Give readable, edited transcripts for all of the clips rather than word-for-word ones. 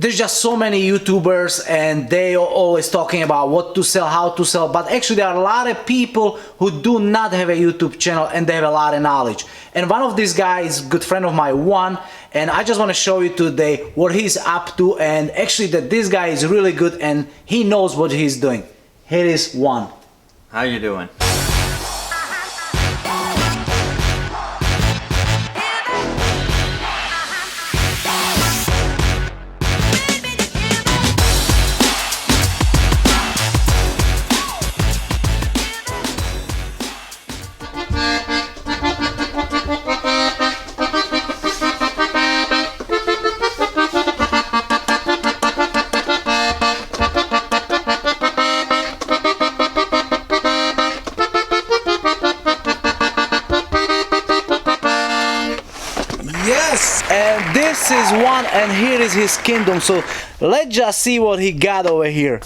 there's just so many YouTubers and they are always talking about what to sell, how to sell, but actually there are a lot of people who do not have a YouTube channel and they have a lot of knowledge. And one of these guys is a good friend of mine, Juan, and I just want to show you today what he's up to, and actually that this guy is really good and he knows what he's doing. Here is Juan. How you doing? Yes, and this is Juan, and here is his kingdom. So let's just see what he got over here.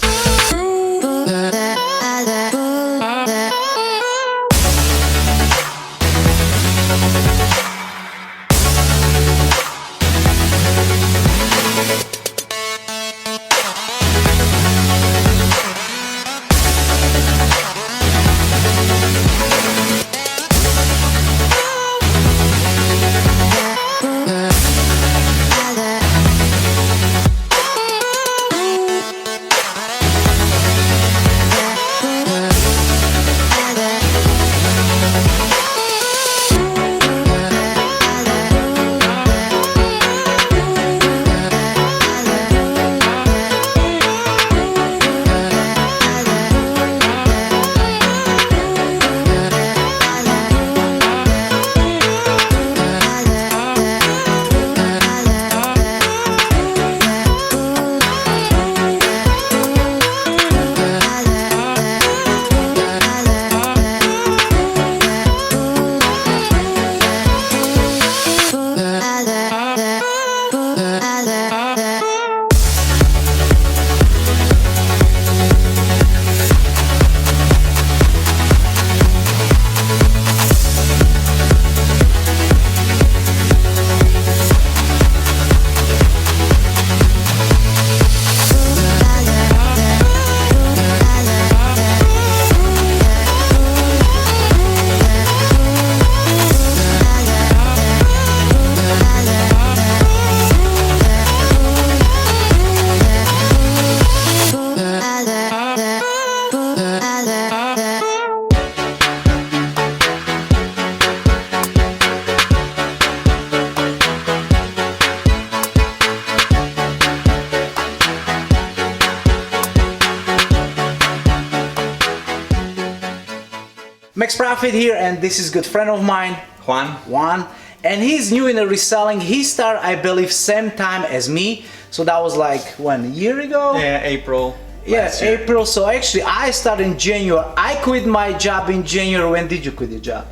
Max Profit here, and this is good friend of mine, Juan, and he's new in the reselling. He started, I believe, same time as me, so that was like when, a year ago? Yeah, April. Yes, April. So actually, I started in January. I quit my job in January. When did you quit your job?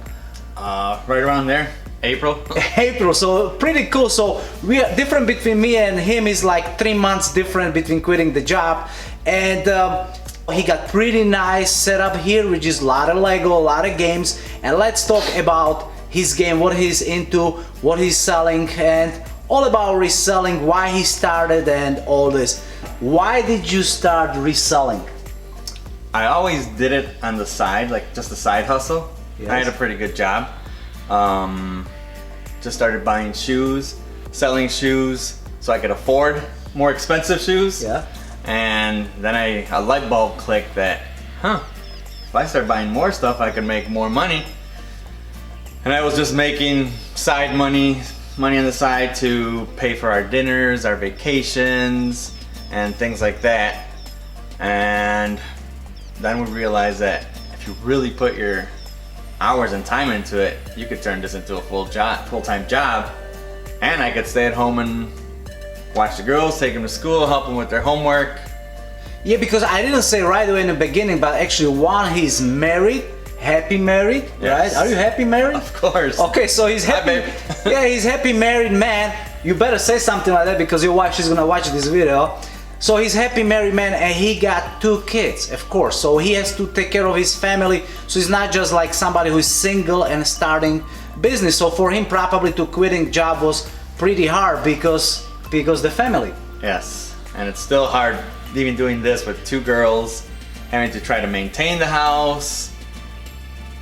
Right around there, April. April. So pretty cool. So we are different between me and him is like 3 months different between quitting the job, and he got pretty nice setup here, which is a lot of Lego, a lot of games, and let's talk about his game, what he's into, what he's selling, and all about reselling, why he started and all this. Why did you start reselling? I always did it on the side, like just a side hustle. Yes. I had a pretty good job. Just started buying shoes, selling shoes so I could afford more expensive shoes. Yeah. And then a light bulb clicked that, if I start buying more stuff, I could make more money. And I was just making side money on the side to pay for our dinners, our vacations, and things like that. And then we realized that if you really put your hours and time into it, you could turn this into a full-time job, and I could stay at home and watch the girls, take them to school, help them with their homework. Yeah, because I didn't say right away in the beginning, but actually Juan, he's married, happy married, Yes. right? Are you happy married? Of course. Okay, so he's happy. Yeah, he's happy married man. You better say something like that because your wife, she's gonna watch this video. So he's happy married man, and he got 2 kids, of course. So he has to take care of his family. So he's not just like somebody who's single and starting business. So for him, probably to quitting job was pretty hard because the family. Yes. and it's still hard even doing this with 2 girls, having to try to maintain the house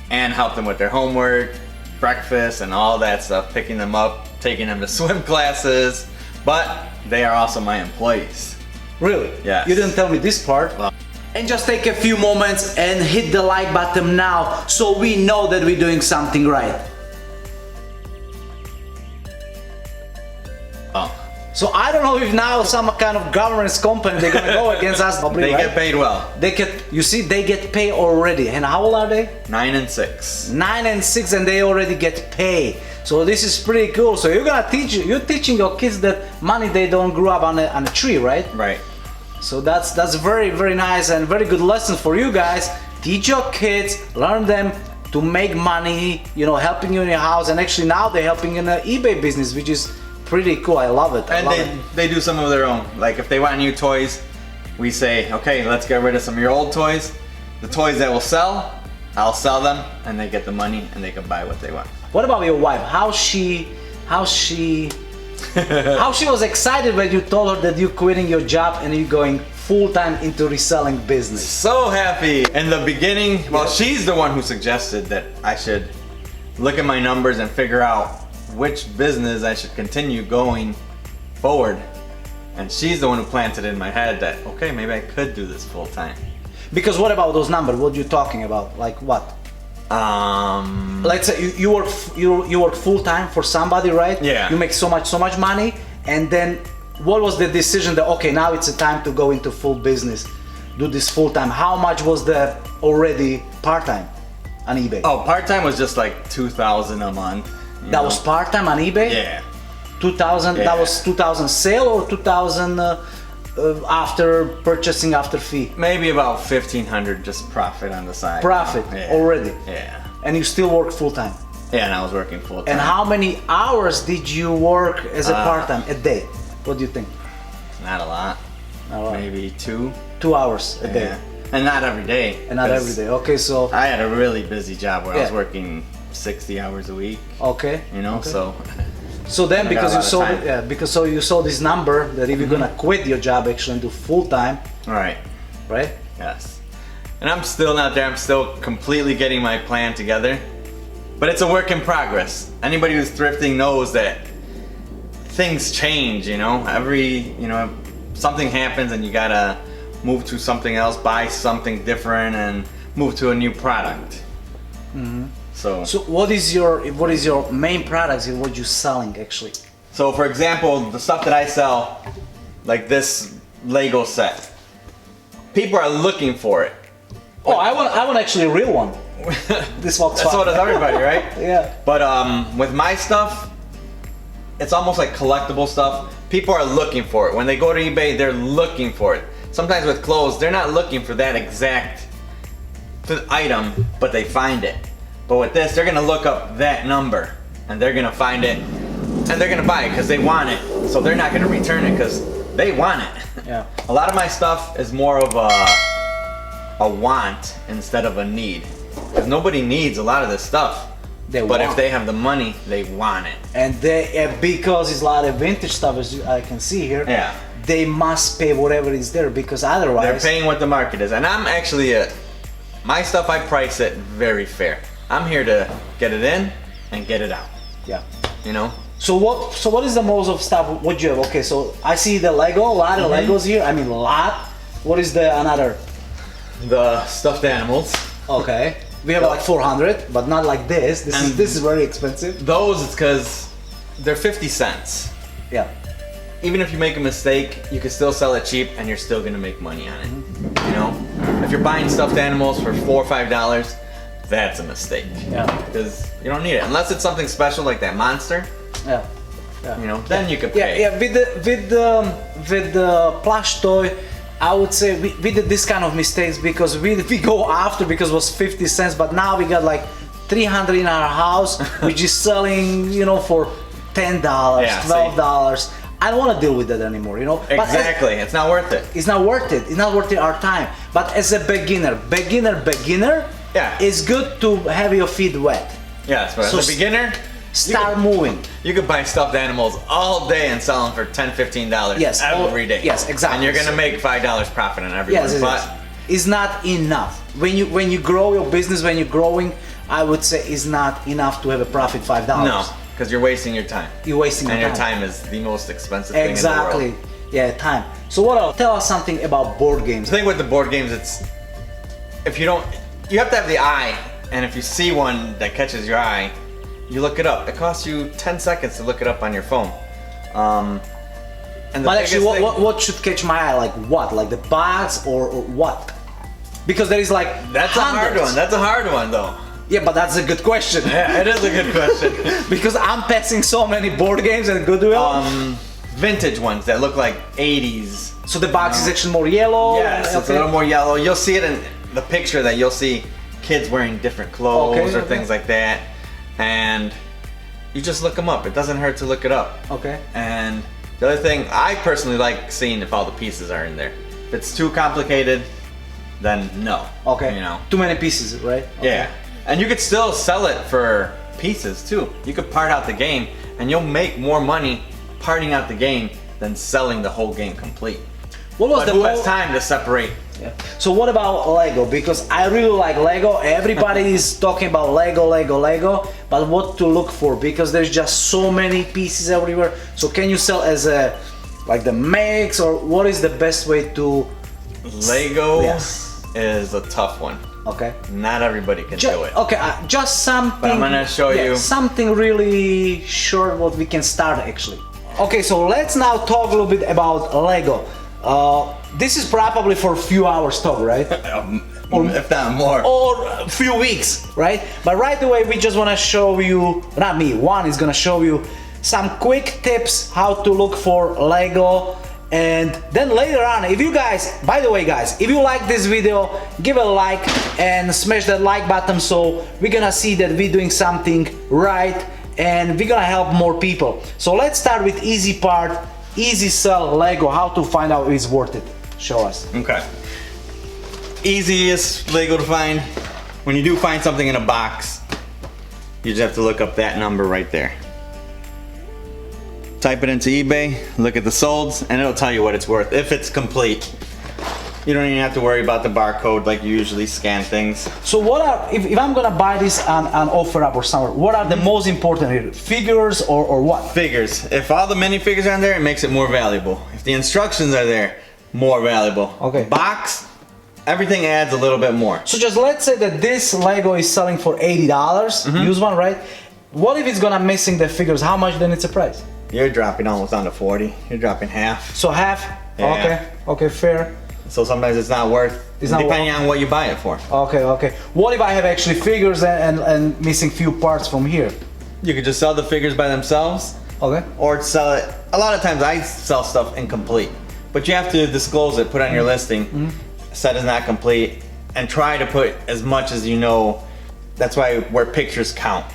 and help them with their homework, breakfast, and all that stuff, picking them up, taking them to swim classes, but they are also my employees. Really? Yes. You didn't tell me this part. Well, and just take a few moments and hit the like button now so we know that we're doing something right. oh, So I don't know if now some kind of governance company they're gonna go against us. Probably, they right? get paid well. You see, they get paid already. And how old are they? 9 and 6. 9 and 6, and they already get paid. So this is pretty cool. So you're teaching your kids that money they don't grow up on a tree, right? Right. So that's very, very nice and very good lesson for you guys. Teach your kids, learn them to make money, you know, helping you in your house, and actually now they're helping in the eBay business, which is pretty cool. I love it. And they do some of their own. Like if they want new toys, we say, okay, let's get rid of some of your old toys. The toys that will sell, I'll sell them, and they get the money and they can buy what they want. What about your wife? How she was excited when you told her that you're quitting your job and you're going full-time into reselling business? So happy. In the beginning, well, she's the one who suggested that I should look at my numbers and figure out which business I should continue going forward. And she's the one who planted in my head that, okay, maybe I could do this full-time. Because what about those numbers? What are you talking about? Like what? Let's say you work full time for somebody, right? Yeah. You make so much money, and then what was the decision that okay, now it's a time to go into full business, do this full time? How much was the already part time on eBay? Oh, part-time was just like $2,000 a month. That was part time on eBay. Yeah. 2,000. Yeah. That was 2,000 sale or 2,000 after purchasing after fee. Maybe about 1,500 just profit on the side. Profit Yeah. already. Yeah. And you still work full time. Yeah, and I was working full-time. And how many hours did you work as a part-time a day? What do you think? Not a lot. Not a lot. Maybe 2. 2 hours a day. Yeah. And not every day. And not 'cause every day. Okay, so I had a really busy job where I was Yeah. working 60 hours a week. okay. You know, okay. so then I got because a you lot of saw time. you saw this number that if you're gonna quit your job actually and do full time, Right. right? Yes. And I'm still not there. I'm still completely getting my plan together. But it's a work in progress. Anybody who's thrifting knows that things change, you know. Something happens and you gotta move to something else, buy something different, and move to a new product. So what is your main products and what you're selling actually? So for example, the stuff that I sell, like this Lego set, people are looking for it. Oh, I want actually a real one. This Volkswagen. So does everybody, right? Yeah. But with my stuff, it's almost like collectible stuff. People are looking for it. When they go to eBay, they're looking for it. Sometimes with clothes, they're not looking for that exact item, but they find it. But with this, they're gonna look up that number and they're gonna find it and they're gonna buy it because they want it. So they're not gonna return it because they want it. Yeah. A lot of my stuff is more of a want instead of a need. Because nobody needs a lot of this stuff. But if they have the money, they want it. And because it's a lot of vintage stuff, as I can see here, Yeah. they must pay whatever is there because otherwise They're paying what the market is. And I'm actually my stuff, I price it very fair. I'm here to get it in and get it out. Yeah. You know? So what is the most of stuff what you have? Okay, so I see the Lego, a lot of Legos here. I mean a lot. What is the another? The stuffed animals. Okay. We have like 400, but not like this. This is very expensive. Those, it's because they're 50 cents. Yeah. Even if you make a mistake, you can still sell it cheap and you're still gonna make money on it. You know? If you're buying stuffed animals for $4 or $5, that's a mistake. Yeah. Because you don't need it. Unless it's something special like that monster, Yeah. Yeah. you know, then you can pay. Yeah, with the plush toy, I would say we did this kind of mistakes because we go after because it was 50 cents, but now we got like 300 in our house, which is selling, you know, for $10, Yeah, $12. I don't want to deal with that anymore, you know. Exactly, it's not worth it. It's not worth it. It's not worth our time. But as a beginner, Yeah. it's good to have your feet wet. Yes, but So as a beginner, start moving. You could buy stuffed animals all day and sell them for $10, $15 Yes, every day. Yes, exactly. And you're gonna make $5 profit on every one. Yes, But it's not enough. When you grow your business, when you're growing, I would say it's not enough to have a profit $5. no, because you're wasting your time. You're wasting and your your time. time is the most expensive thing in the Exactly. world. Yeah, time. So what else? Tell us something about board games. The thing with the board games, it's if you don't, you have to have the eye, and if you see one that catches your eye, you look it up. It costs you 10 seconds to look it up on your phone. And the But actually, biggest thing- what should catch my eye? Like what? Like the box or what? Because there is like That's hundreds. a hard one. That's a hard one, though. Yeah, but that's a good question. Yeah, it is a good question. Because I'm passing so many board games and Goodwill. Vintage ones that look like 80s. So the box is actually more yellow. Yes, it's a little more yellow. You'll see it in the picture that you'll see kids wearing different clothes or things like that. And you just look them up. It doesn't hurt to look it up. Okay. And the other thing, I personally like seeing if all the pieces are in there. If it's too complicated, then no. Okay. You know. Too many pieces, right? Okay. Yeah. And you could still sell it for pieces too. You could part out the game and you'll make more money parting out the game than selling the whole game complete. What was But the who has most? time to separate? Yeah. So what about Lego? Because I really like Lego. Everybody is talking about Lego, Lego, Lego. But what to look for? Because there's just so many pieces everywhere. So can you sell as a like the mix, or what is the best way to? Lego Yes. is a tough one. Okay. Not everybody can do it. Okay, just something. But I'm gonna show you. something really short what we can start actually. Okay, so let's now talk a little bit about Lego. This is probably for a few hours talk, right? If not more. Or a few weeks, right? But right away we just want to show you, not me, Juan is gonna show you some quick tips how to look for Lego. And then later on, if you guys, by the way guys, if you like this video, give a like and smash that like button, so we're gonna see that we're doing something right and we're gonna help more people. So let's start with easy part, easy sell Lego, how to find out if it's worth it. Show us. Okay. Easiest Lego to find, when you do find something in a box, you just have to look up that number right there. Type it into eBay, look at the solds, and it'll tell you what it's worth if it's complete. You don't even have to worry about the barcode like you usually scan things. So what are, if I'm gonna buy this on OfferUp or somewhere, what are the most important here? Figures or what? Figures. If all the minifigures are on there, it makes it more valuable. If the instructions are there, more valuable. Okay. Box, everything adds a little bit more. So just let's say that this Lego is selling for $80, use one, right? What if it's gonna missing the figures? How much then it's a price? You're dropping almost down to 40. You're dropping half. So half? Yeah. Okay, fair. So sometimes it's not worth, not depending on what you buy it for. Okay. What if I have actually figures and missing few parts from here? You could just sell the figures by themselves, Okay. or sell it. A lot of times I sell stuff incomplete, but you have to disclose it, put on your listing, set as not complete, and try to put as much as you know. That's why where pictures count.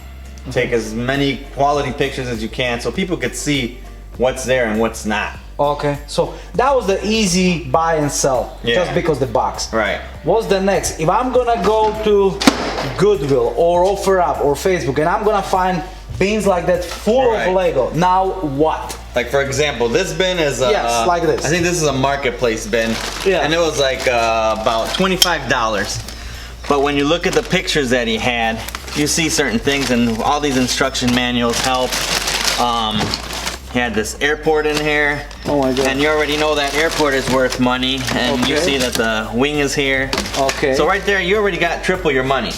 Take as many quality pictures as you can so people could see what's there and what's not. Okay, so that was the easy buy and sell, just because the box. Right. What's the next? If I'm gonna go to Goodwill or OfferUp or Facebook and I'm gonna find bins like that full of Lego, now what? Like for example, this bin is yes, like this. I think this is a marketplace bin, and it was like about $25. But when you look at the pictures that he had, you see certain things, and all these instruction manuals help. He had this airport in here. Oh my God. And you already know that airport is worth money, and you see that the wing is here. Okay. So right there, you already got triple your money.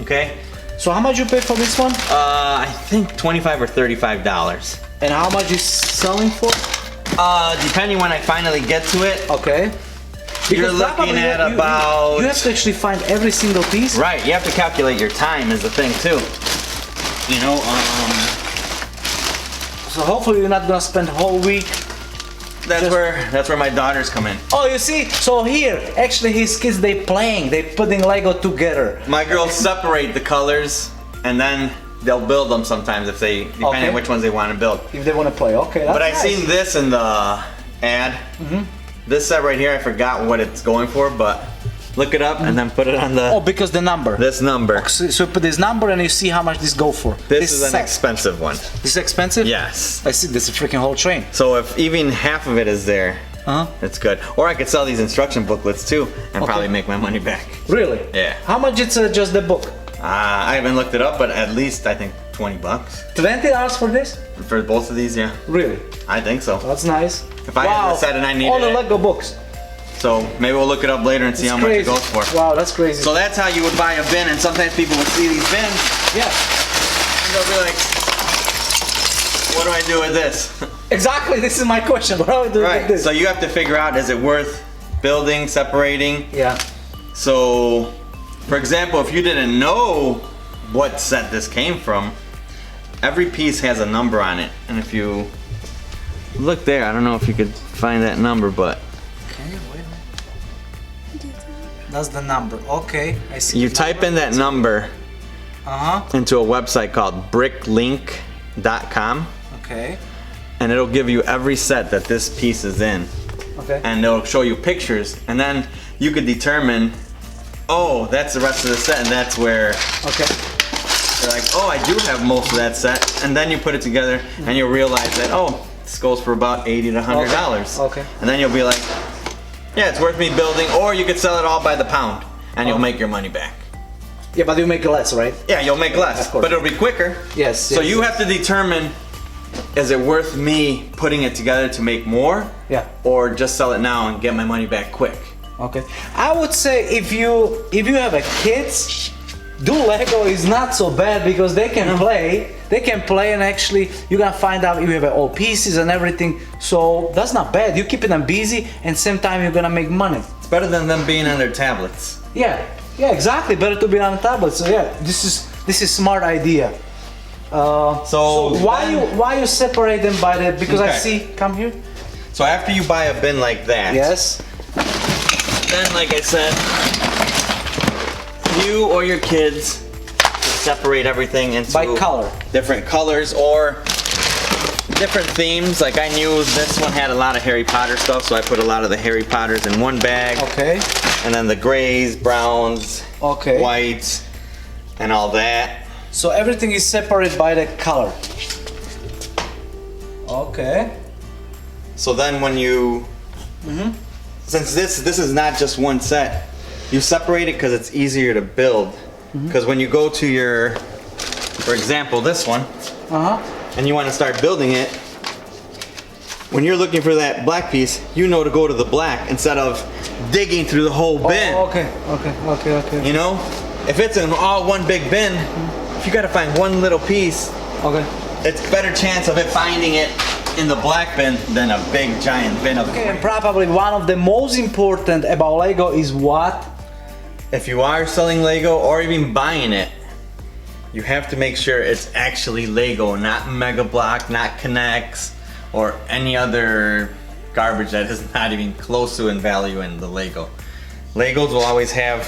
Okay. So how much you pay for this one? I think $25 or $35. And how much you selling for? Depending when I finally get to it. Okay. You're looking at about... You have to actually find every single piece. Right, you have to calculate your time is the thing too. You know, So hopefully you're not gonna spend a whole week. That's where my daughters come in. Oh, you see? So here, actually his kids, they putting Lego together. My girls separate the colors and then they'll build them sometimes if they, depending on which ones they want to build. If they want to play, okay. That's But I nice. seen this in the ad. This set right here, I forgot what it's going for, but look it up, and then put it on the Oh, because the number. this number. So you put this number and you see how much this go for. This is an set. expensive one. This is expensive? Yes. I see, this is a freaking whole train. So if even half of it is there, it's good. Or I could sell these instruction booklets too and probably make my money back. Really? Yeah. How much it's just the book? I haven't looked it up, but at least I think $20 $20 for this? for both of these. Yeah, Really? I think so. That's nice. If I had decided I needed all the it. Lego books. So maybe we'll look it up later and see how much it goes for. Wow, that's crazy. So that's how you would buy a bin, and sometimes people would see these bins yeah, and they'll be like, what do I do with this? exactly. This is my question. What do I do with Right, this? so you have to figure out, is it worth building, separating? Yeah. So, for example, if you didn't know what set this came from, every piece has a number on it. And if you look there, I don't know if you could find that number, but Okay, wait a minute. That's the number. Okay, I see. you type in that number into a website called bricklink.com, Okay. and it'll give you every set that this piece is in. Okay. And it'll show you pictures, and then you could determine, oh, that's the rest of the set, and that's where Okay. you're like, oh, I do have most of that set, and then you put it together, and you'll realize that, oh, this goes for about $80 to $100. Okay. And then you'll be like, yeah, it's worth me building, or you could sell it all by the pound, and you'll make your money back. Yeah, but you make less, right? Yeah, you'll make less, Of course. but it'll be quicker. Yes. So you have to determine, is it worth me putting it together to make more? Yeah. Or just sell it now and get my money back quick? Okay. I would say if you have a kids, do Lego is not so bad because they can play. They can play, and actually you're gonna find out you have all pieces and everything. So that's not bad. You're keeping them busy, and same time you're gonna make money. It's better than them being on their tablets. Yeah. Yeah. Exactly. Better to be on a tablet. So yeah, this is smart idea. So why you separate them by the, because I Okay. see, come here. So after you buy a bin like that, Yes. then like I said, you or your kids separate everything into By color. different colors or different themes. Like I knew this one had a lot of Harry Potter stuff, so I put a lot of the Harry Potters in one bag. Okay. And then the grays, browns, Okay. whites, and all that. So everything is separated by the color. Okay. So then when you, since this is not just one set, you separate it because it's easier to build. Because when you go to your, for example, this one, and you want to start building it, when you're looking for that black piece, you know to go to the black instead of digging through the whole bin. Oh, okay. You know, if it's an all one big bin, if you gotta find one little piece, Okay. it's better chance of it finding it in the black bin than a big giant bin of Okay, and probably one of the most important about Lego is what? If you are selling Lego or even buying it, you have to make sure it's actually Lego, not Mega Block, not Connects, or any other garbage that is not even close to in value in the Lego. Legos will always have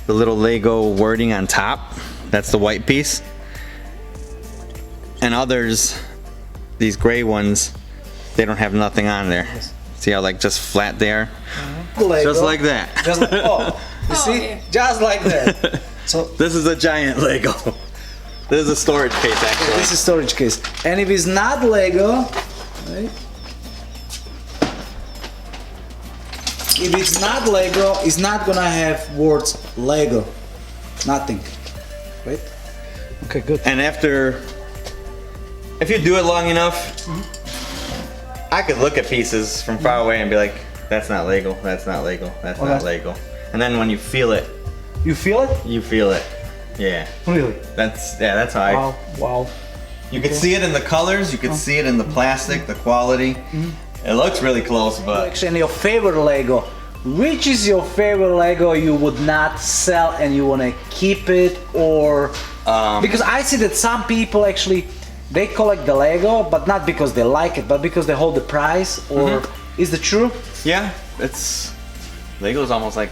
the little Lego wording on top. That's the white piece. And others, these gray ones, they don't have nothing on there. See how like just flat they are? Lego. Just like that. Just like, oh, you see? yeah. Just like that. So This is a giant Lego. This is a storage case actually. this is storage case. And if it's not Lego, right? If it's not Lego, it's not gonna have words Lego. Nothing. Right? Okay, good. And after, if you do it long enough, I could look at pieces from far away and be like, that's not Lego, that's not Lego, that's not Okay. Lego. And then when you feel it, You feel it? you feel it. Yeah. Really? That's how I, Wow, wow. you can see it in the colors, you can see it in the plastic, the quality. It looks really close, but Actually, your favorite Lego. Which is your favorite Lego you would not sell and you want to keep it, or because I see that some people actually they collect the Lego, but not because they like it, but because they hold the price. Or is it true? yeah, it's, Lego's almost like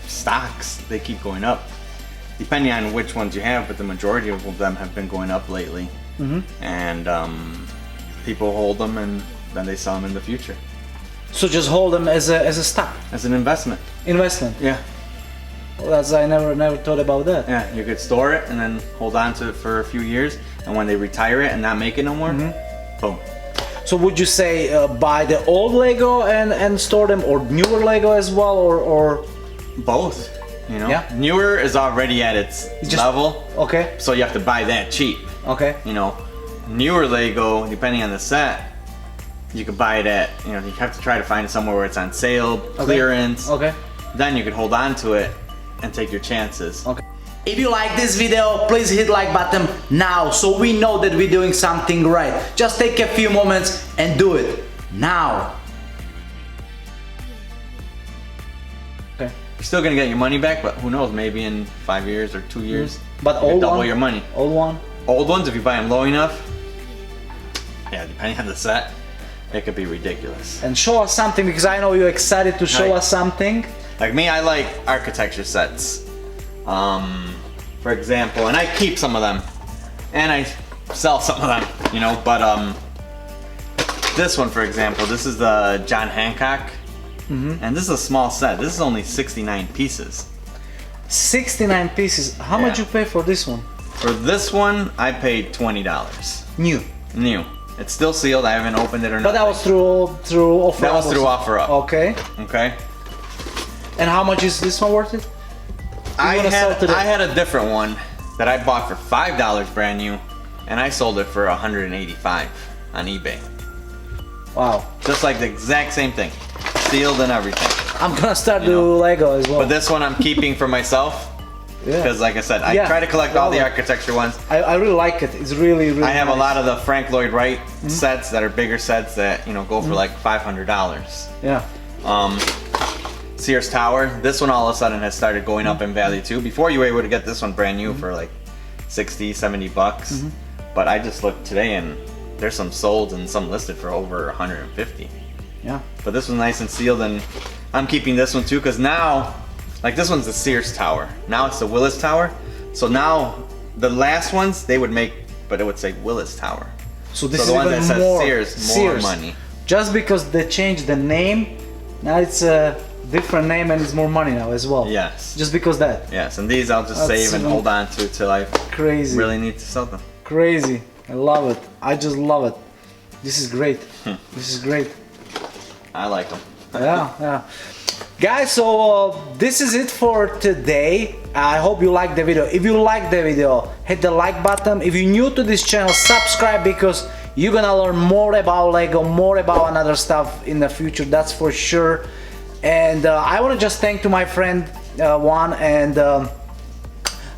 stocks. They keep going up. Depending on which ones you have, but the majority of them have been going up lately. And people hold them and then they sell them in the future. So just hold them as a stock As an investment. investment. Yeah. Well, that's I never thought about that. Yeah, you could store it and then hold on to it for a few years, and when they retire it and not make it no more, boom. So would you say buy the old Lego and store them, or newer Lego as well, or both? You know, Yeah. newer is already at its level, okay, so you have to buy that cheap. okay, You know, newer Lego, depending on the set, you could buy it at, you know, you have to try to find it somewhere where it's on sale, clearance. okay. Then you could hold on to it and take your chances. Okay. If you like this video, please hit like button now so we know that we're doing something right. Just take a few moments and do it now. Okay. You're still gonna get your money back, but who knows, maybe in 5 years or 2 years, But you could old double one, your money. Old one. Old ones, if you buy them low enough, yeah, depending on the set, it could be ridiculous. And show us something, because I know you're excited to show Right. us something. Like me, I like architecture sets. For example, and I keep some of them, and I sell some of them, you know, but this one, for example, this is the John Hancock, and this is a small set. This is only 69 pieces. 69 pieces. How much Yeah. you pay for this one? For this one, I paid $20. New. New. It's still sealed. I haven't opened it or But nothing. that was through offer. That was through OfferUp. Okay. Okay. And how much is this one worth it? I wanna sell today? had a different one that I bought for $5 brand new, and I sold it for $185 on eBay. Wow. Just like the exact same thing, sealed and everything. I'm gonna start You know. do Lego as well. But this one I'm keeping for myself Yeah. because, like I said, I Yeah, try to collect all the love it. architecture ones. I really like it. It's really, really I have nice. a lot of the Frank Lloyd Wright sets that are bigger sets that, you know, go for like $500. Yeah. Sears Tower. This one all of a sudden has started going up in value too. Before you were able to get this one brand new for like 60, 70 bucks. But I just looked today and there's some sold and some listed for over 150. Yeah. But this one's nice and sealed, and I'm keeping this one too because now, like this one's the Sears Tower. Now it's the Willis Tower. So now the last ones they would make, but it would say Willis Tower. So this So the is one even that says more Sears, more money. Just because they changed the name, now it's a different name and it's more money now as well. Yes. Just because that. Yes, and these I'll just That's save and even hold on to till I Crazy. really need to sell them. Crazy. I love it. I just love it. This is great. This is great. I like them. Yeah, yeah. Guys, so this is it for today. I hope you liked the video. If you liked the video, hit the like button. If you're new to this channel, subscribe, because you're gonna learn more about Lego, more about another stuff in the future, that's for sure. And I want to just thank to my friend Juan, and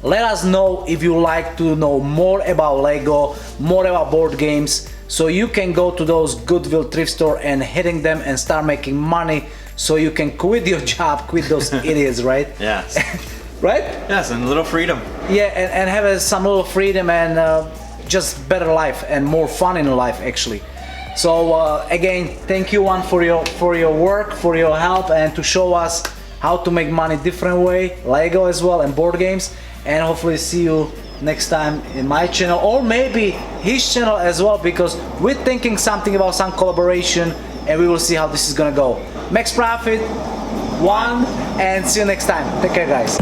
let us know if you like to know more about Lego, more about board games, so you can go to those Goodwill thrift store and hitting them and start making money, so you can quit your job, quit those idiots, right? Yes. Right? Yes, and a little freedom. Yeah, and have some little freedom and just better life and more fun in life, actually. So again, thank you, Juan, for your work, for your help, and to show us how to make money different way, Lego as well, and board games. And hopefully see you next time in my channel, or maybe his channel as well, because we're thinking something about some collaboration, and we will see how this is gonna go. Max Profit, Juan, and see you next time. Take care, guys.